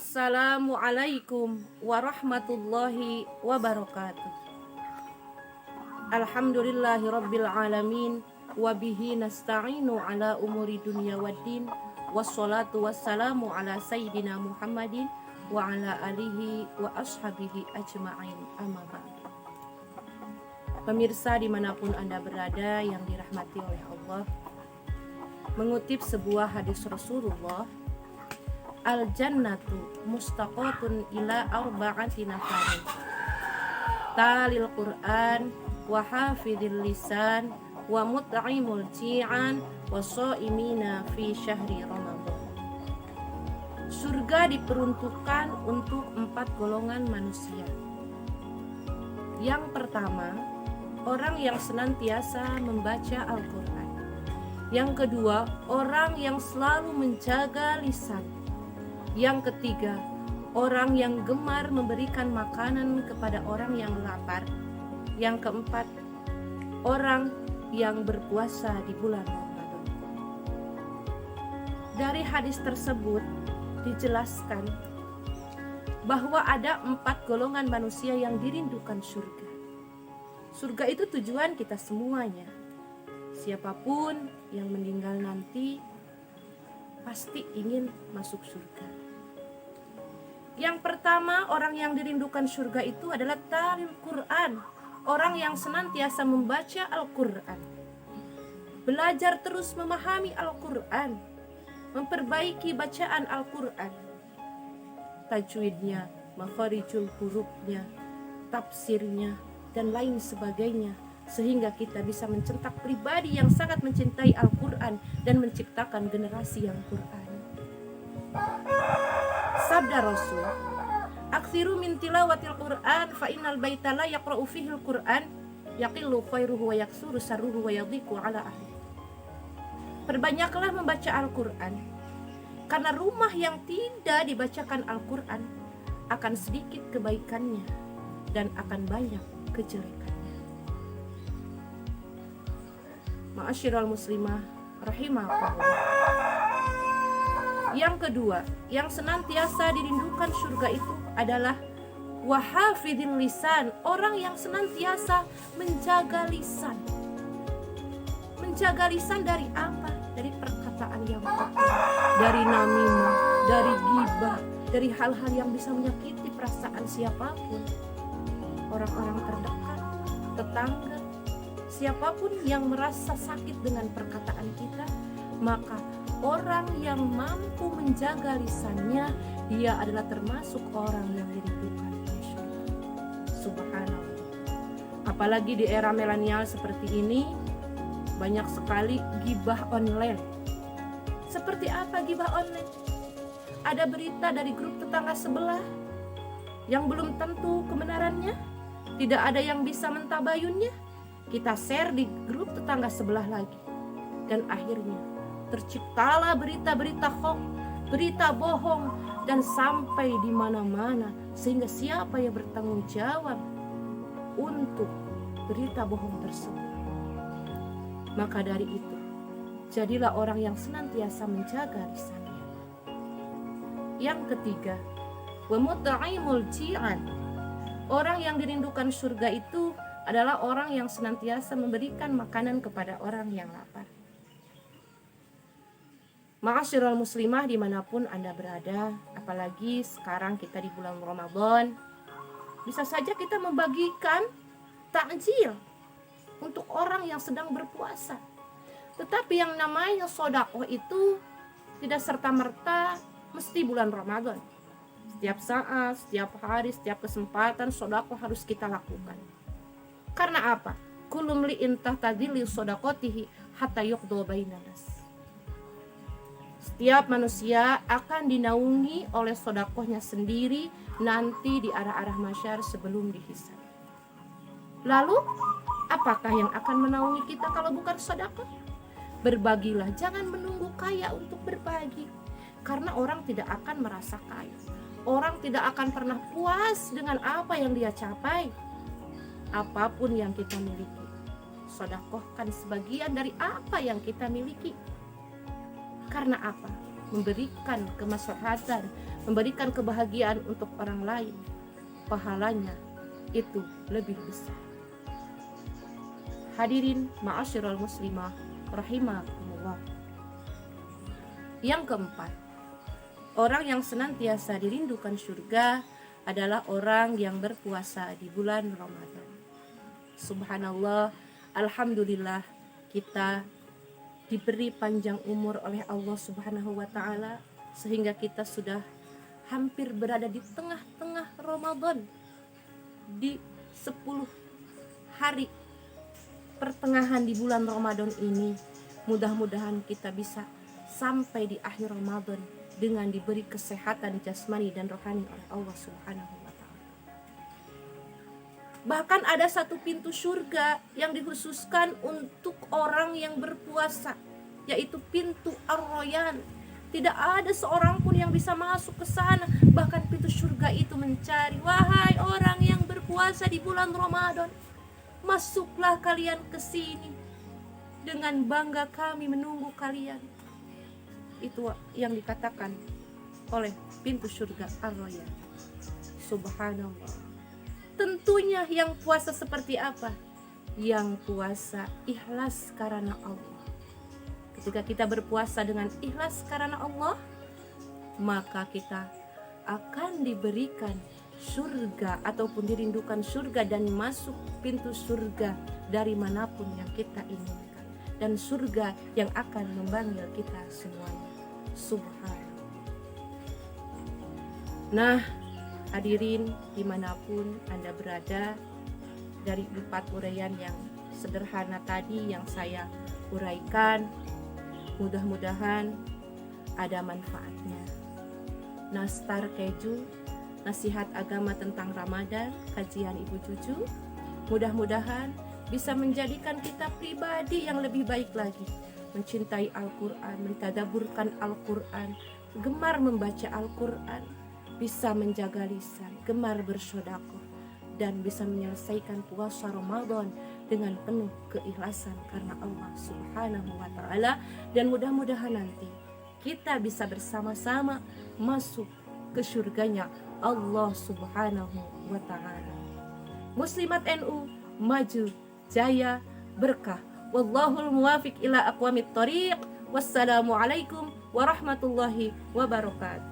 Assalamualaikum warahmatullahi wabarakatuh. Alhamdulillahi rabbil alamin. Wabihi nasta'inu ala umuri dunya waddin. Wassalatu wassalamu ala sayyidina Muhammadin wa ala alihi wa ashabihi ajma'in, amma ba'du. Pemirsa dimanapun Anda berada yang dirahmati oleh Allah, mengutip sebuah hadis Rasulullah, al-jannatu mustaqatun ila arba'ati nafarin, talil Qur'an wa hafidhil lisan wa mut'imul ji'an wa sha'imina fi syahri Ramadan. Surga diperuntukkan untuk 4 golongan manusia. Yang pertama, orang yang senantiasa membaca Al-Quran. Yang kedua, orang yang selalu menjaga lisan. Yang ketiga, orang yang gemar memberikan makanan kepada orang yang lapar. Yang keempat, orang yang berpuasa di bulan Ramadan. Dari hadis tersebut dijelaskan bahwa ada 4 golongan manusia yang dirindukan surga. Surga itu tujuan kita semuanya. Siapapun yang meninggal nanti pasti ingin masuk surga. Yang pertama, orang yang dirindukan surga itu adalah talil Quran, orang yang senantiasa membaca Al-Quran, belajar terus memahami Al-Quran, memperbaiki bacaan Al-Quran, tajwidnya, makharijul hurufnya, tafsirnya, dan lain sebagainya, sehingga kita bisa mencetak pribadi yang sangat mencintai Al-Quran dan menciptakan generasi yang Quran. Sabda Rasul, aksiru min tilawatil Quran fa innal baita la yaqra'u fihi al-Quran yaqillu khairuhu wa yaksuru sarruhu wa yadhiqu ala ahli. Perbanyaklah membaca Al-Quran, karena rumah yang tidak dibacakan Al-Quran akan sedikit kebaikannya dan akan banyak kejelekannya. Ma'asyiral muslimah rahimakumullah. Yang kedua, yang senantiasa dirindukan surga itu adalah wahafidil lisan, orang yang senantiasa menjaga lisan. Menjaga lisan dari apa? Dari perkataan yang kotor, dari namimah, dari ghibah, dari hal-hal yang bisa menyakiti perasaan siapapun, orang-orang terdekat, tetangga, siapapun yang merasa sakit dengan perkataan kita, maka orang yang mampu menjaga lisannya, dia adalah termasuk orang yang dirindukan oleh surga. Subhanallah. Apalagi di era milenial seperti ini, banyak sekali ghibah online. Seperti apa ghibah online? Ada berita dari grup tetangga sebelah yang belum tentu kebenarannya, tidak ada yang bisa mentabayunnya. Kita share di grup tetangga sebelah lagi, dan akhirnya terciptalah berita-berita hoax, berita bohong, dan sampai di mana-mana, sehingga siapa yang bertanggung jawab untuk berita bohong tersebut? Maka dari itu, jadilah orang yang senantiasa menjaga lisannya. Yang ketiga, wa mut'imul ji'an, orang yang dirindukan surga itu adalah orang yang senantiasa memberikan makanan kepada orang yang lapar. Ma'asyiral muslimah dimanapun Anda berada, apalagi sekarang kita di bulan Ramadan, bisa saja kita membagikan takjil untuk orang yang sedang berpuasa. Tetapi yang namanya sedekah itu tidak serta-merta mesti bulan Ramadan. Setiap saat, setiap hari, setiap kesempatan sedekah harus kita lakukan. Karena apa? Kullu mli'in tahtadili sedaqatihi hatta yuqda bainan nas. Setiap manusia akan dinaungi oleh sedekahnya sendiri nanti di arah-arah masyar sebelum dihisab. Lalu, apakah yang akan menaungi kita kalau bukan sedekah? Berbagilah, jangan menunggu kaya untuk berbagi. Karena orang tidak akan merasa kaya. Orang tidak akan pernah puas dengan apa yang dia capai. Apapun yang kita miliki, sedekahkan sebagian dari apa yang kita miliki. Karena apa? Memberikan kemaslahatan, memberikan kebahagiaan untuk orang lain, pahalanya itu lebih besar. Hadirin ma'asyiral muslimah rahimakumullah. Yang keempat, orang yang senantiasa dirindukan surga adalah orang yang berpuasa di bulan Ramadan. Subhanallah, alhamdulillah, kita diberi panjang umur oleh Allah Subhanahu wa taala sehingga kita sudah hampir berada di tengah-tengah Ramadan, di 10 hari pertengahan di bulan Ramadan ini. Mudah-mudahan kita bisa sampai di akhir Ramadan dengan diberi kesehatan jasmani dan rohani oleh Allah Subhanahu wa taala. Bahkan ada satu pintu surga yang dikhususkan untuk orang yang berpuasa, yaitu pintu Ar-Rayyan. Tidak ada seorang pun yang bisa masuk ke sana. Bahkan pintu surga itu mencari, wahai orang yang berpuasa di bulan Ramadan, masuklah kalian ke sini. Dengan bangga kami menunggu kalian. Itu yang dikatakan oleh pintu surga Ar-Rayyan. Subhanallah. Tentunya yang puasa seperti apa? Yang puasa ikhlas karena Allah. Ketika kita berpuasa dengan ikhlas karena Allah, maka kita akan diberikan surga ataupun dirindukan surga dan masuk pintu surga dari manapun yang kita inginkan, dan surga yang akan memanggil kita semuanya. Subhanallah. Nah, hadirin dimanapun Anda berada, dari 4 uraian yang sederhana tadi yang saya uraikan, mudah-mudahan ada manfaatnya. Nastar Keju, nasihat agama tentang Ramadan, kajian Ibu Cucu, mudah-mudahan bisa menjadikan kita pribadi yang lebih baik lagi, mencintai Al-Quran, mentadaburkan Al-Quran, gemar membaca Al-Quran, bisa menjaga lisan, gemar bersedekah, dan bisa menyelesaikan puasa Ramadan dengan penuh keikhlasan karena Allah Subhanahu wa taala. Dan mudah-mudahan nanti kita bisa bersama-sama masuk ke surganya Allah Subhanahu wa taala. Muslimat NU, maju, jaya, berkah. Wallahul muwafiq ila aqwamit thoriq. Wassalamualaikum warahmatullahi wabarakatuh.